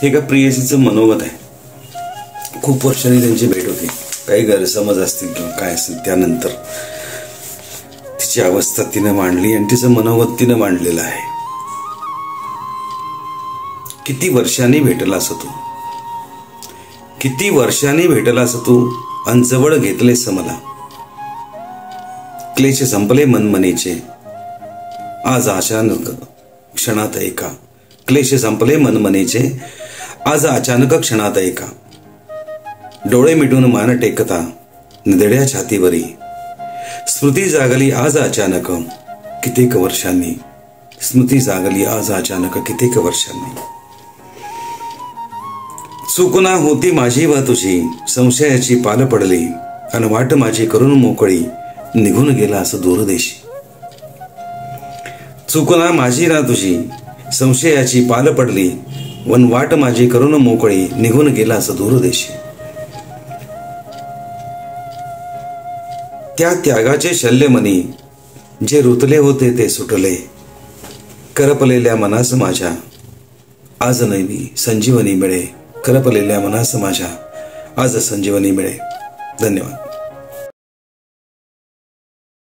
हे एका प्रियसीचं मनोगत आहे. खूप वर्षांनी त्यांची भेट होती. काही गैरसमज असतील किंवा काय असतील, त्यानंतर तिची अवस्था तिने मांडली आणि तिचं मनोगत तिने मांडलेलं आहे. किती वर्षांनी भेटला असं तू, किती वर्षांनी भेटला असं तू, अन जवळ घेतलेस मला. क्लेश संपले मनमनीचे आज अचानक क्षणात एका. क्लेश संपले मनमनीचे आज अचानक क्षणात एका. डोळे मिटून मान टेकता निधड्या छातीवरी. स्मृती जागली आज अचानक कित्येक वर्षांनी. स्मृती जागली आज अचानक कित्येक वर्षांनी. चुकना होती माझी व तुझी, संशयाची पाल पडली अन वाट माझी करून मोकळी निघून गेला असं दूरदेशी. चुकना माझी ना तुझी, संशयाची पाल पडली वन वाट माझी करून मोकळी निघून गेला असं दूरदेशी. त्या त्यागाचे शल्य मनी जे रुतले होते ते सुटले. करपलेल्या मनास माझ्या आज नवी संजीवनी मिळे. करपलेल्या मनास माझ्या आज संजीवनी मिळे. धन्यवाद.